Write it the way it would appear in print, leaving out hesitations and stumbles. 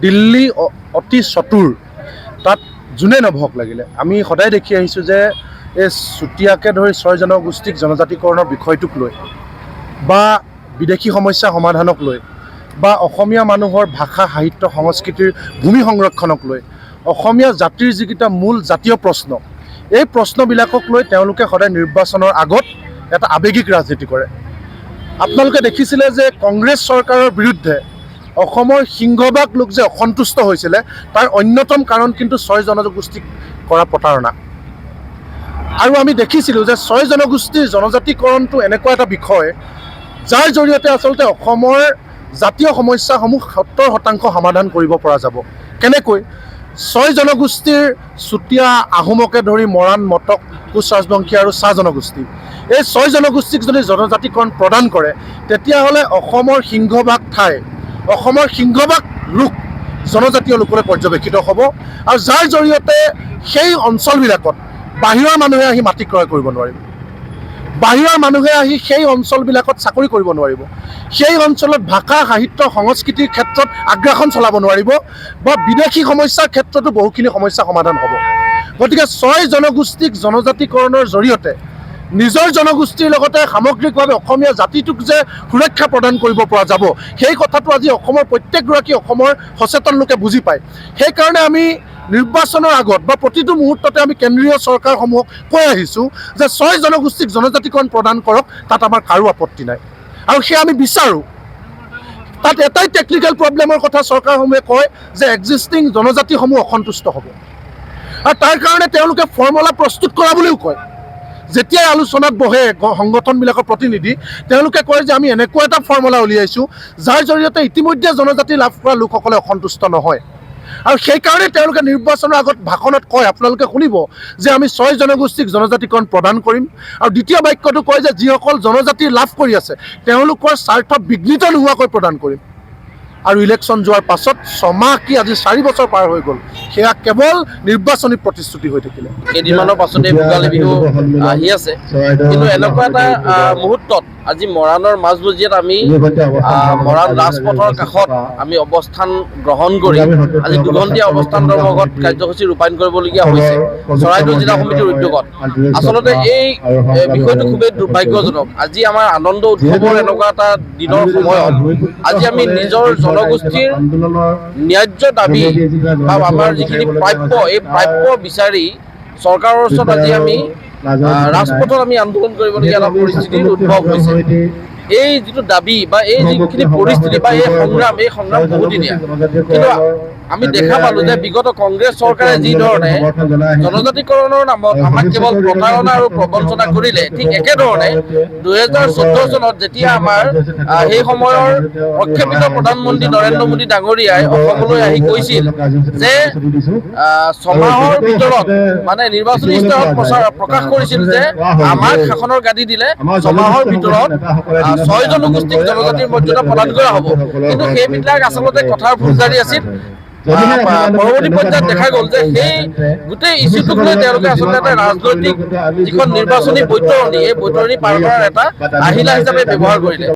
দিল্লী অতি চতুৰ, তাত যোনে নহওক লাগিলে আমি সদায় দেখি আহিছোঁ যে এই চুতীয়াকে ধৰি 6 জনগোষ্ঠীক জনজাতিকৰণৰ বিষয়টোক লৈ বা বিদেশী সমস্যা সমাধানক লৈ বা অসমীয়া মানুহৰ ভাষা সাহিত্য সংস্কৃতিৰ ভূমি সংৰক্ষণক লৈ অসমীয়া জাতিৰ যিকেইটা মূল জাতীয় প্ৰশ্ন, এই প্ৰশ্নবিলাকক লৈ তেওঁলোকে সদায় নিৰ্বাচনৰ আগত এটা আৱেগিক ৰাজনীতি কৰে। আপোনালোকে দেখিছিলে যে কংগ্ৰেছ চৰকাৰৰ বিৰুদ্ধে অসমৰ সিংহভাগ লোক যে অসন্তুষ্ট হৈছিলে তাৰ অন্যতম কাৰণ কিন্তু 6 জনগোষ্ঠীক কৰা প্ৰতাৰণা। আৰু আমি দেখিছিলোঁ যে 6 জনগোষ্ঠীৰ জনজাতিকৰণটো এনেকুৱা এটা বিষয় যাৰ জৰিয়তে আচলতে অসমৰ জাতীয় সমস্যাসমূহ 70% সমাধান কৰিব পৰা যাব। কেনেকৈ 6 জনগোষ্ঠীৰ চুতীয়া, আহোমকে ধৰি মৰাণ, মটক, কোচ ৰাজবংশী আৰু চাহ জনগোষ্ঠী, এই 6 জনগোষ্ঠীক যদি জনজাতিকৰণ প্ৰদান কৰে তেতিয়াহ'লে অসমৰ সিংহভাগ ঠাই, অসমৰ সিংহভাগ লোক জনজাতীয় লোকলৈ পৰ্যবেক্ষিত হ'ব আৰু যাৰ জৰিয়তে সেই অঞ্চলবিলাকত বাহিৰৰ মানুহে আহি মাটি ক্ৰয় কৰিব নোৱাৰিব, বাহিৰৰ মানুহে আহি সেই অঞ্চলবিলাকত চাকৰি কৰিব নোৱাৰিব, সেই অঞ্চলত ভাষা সাহিত্য সংস্কৃতিৰ ক্ষেত্ৰত আগ্ৰাসন চলাব নোৱাৰিব বা বিদেশী সমস্যাৰ ক্ষেত্ৰতো বহুখিনি সমস্যা সমাধান হ'ব। গতিকে 6 জনগোষ্ঠীক জনজাতিকৰণৰ জৰিয়তে নিজৰ জনগোষ্ঠীৰ লগতে সামগ্ৰিকভাৱে অসমীয়া জাতিটোক যে সুৰক্ষা প্ৰদান কৰিব পৰা যাব, সেই কথাটো আজি অসমৰ প্ৰত্যেকগৰাকী অসমৰ সচেতন লোকে বুজি পায়। সেইকাৰণে আমি নিৰ্বাচনৰ আগত বা প্ৰতিটো মুহূৰ্ততে আমি কেন্দ্ৰীয় চৰকাৰসমূহক কৈ আহিছোঁ যে 6 জনগোষ্ঠীক জনজাতিকৰণ প্ৰদান কৰক, তাত আমাৰ কাৰো আপত্তি নাই আৰু সেয়া আমি বিচাৰোঁ। তাত এটাই টেকনিকেল প্ৰব্লেমৰ কথা চৰকাৰসমূহে কয় যে এক্সিষ্টিং জনজাতিসমূহ অসন্তুষ্ট হ'ব আৰু তাৰ কাৰণে তেওঁলোকে ফৰ্মুলা প্ৰস্তুত কৰা বুলিও কয়। যেতিয়াই আলোচনাত বহে সংগঠনবিলাকৰ প্ৰতিনিধি, তেওঁলোকে কয় যে আমি এনেকুৱা এটা ফৰ্মুলা উলিয়াইছোঁ যাৰ জৰিয়তে ইতিমধ্যে জনজাতি লাভ কৰা লোকসকলে অসন্তুষ্ট নহয় আৰু সেইকাৰণে তেওঁলোকে নিৰ্বাচনৰ আগত ভাষণত কয়, আপোনালোকে শুনিব, যে আমি 6 জনগোষ্ঠীক জনজাতিকৰণ প্ৰদান কৰিম আৰু দ্বিতীয় বাক্যটো কয় যে যিসকল জনজাতি লাভ কৰি আছে তেওঁলোকৰ স্বাৰ্থ বিঘ্নিত নোহোৱাকৈ প্ৰদান কৰিম। আৰু ইলেকশ্যন যোৱাৰ পাছত 6 মাহ কি আজি 4 বছৰ পাৰ হৈ গ'ল, সেয়া কেৱল নিৰ্বাচনী প্ৰতিশ্ৰুতি হৈ থাকিলে। কেইদিনমানৰ পাছতে ভোগালী বিহু আহি আছে, কিন্তু এনেকুৱা এটা মুহূৰ্তত আজি মৰাণৰ মাজমজিয়াত আমি মৰাণ ৰাজপথৰ কাষত আমি অৱস্থান গ্ৰহণ কৰি আজি 2 ঘণ্টীয়া অৱস্থান ধৰ্মঘট কাৰ্যসূচী ৰূপায়ণ কৰিবলগীয়া হৈছে চৰাইদেউ জিলা সমিতিৰ উদ্যোগত। আচলতে এই বিষয়টো খুবেই দুৰ্ভাগ্যজনক। আজি আমাৰ আনন্দ উৎসৱৰ এনেকুৱা এটা দিনৰ সময়ত আজি আমি নিজৰ জনগোষ্ঠীৰ ন্যায্য দাবী বা আমাৰ যিখিনি প্ৰাপ্য, এই প্ৰাপ্য বিচাৰি চৰকাৰৰ ওচৰত আজি আমি ৰাজপথত আমি আন্দোলন কৰিবলগীয়া এটা পৰিস্থিতিৰ উদ্ভৱ হৈছে। এই যিটো দাবী বা এই যিখিনি পৰিস্থিতি বা এই সংগ্ৰাম বহুদিনীয়া, কিন্তু আমি দেখা পালোঁ যে বিগত কংগ্ৰেছ চৰকাৰে যি ধৰণে জনজাতিকৰণৰ নামত আমাক কেৱল প্ৰতাৰণা আৰু প্ৰবঞ্চনা কৰিলে, ঠিক একেধৰণে 2014 চনত যেতিয়া আমাৰ সেই সময়ৰ প্ৰক্ষেপিত প্ৰধানমন্ত্ৰী নৰেন্দ্ৰ মোদী ডাঙৰীয়াই অসমলৈ আহি কৈছিল যে 6 মাহৰ ভিতৰত মানে নিৰ্বাচনী ইস্তাহাৰত প্ৰকাশ কৰিছিল যে আমাক শাসনৰ গাদী দিলে 6 মাহৰ ভিতৰত 6 জনগোষ্ঠীক জনজাতিৰ মৰ্যাদা প্ৰদান কৰা হ'ব। কিন্তু সেইবিলাক আচলতে কথাৰ ভুলজাৰি আছিল। পৰৱৰ্তী পৰ্যায়ত দেখা গ'ল যে সেই গোটেই ইছ্যুটোক লৈ তেওঁলোকে আচলতে এটা ৰাজনৈতিক যিখন নিৰ্বাচনী বৈতৰণি, এই বৈতৰণি পাৰ কৰাৰ এটা আহিলা হিচাপে ব্যৱহাৰ কৰিলে।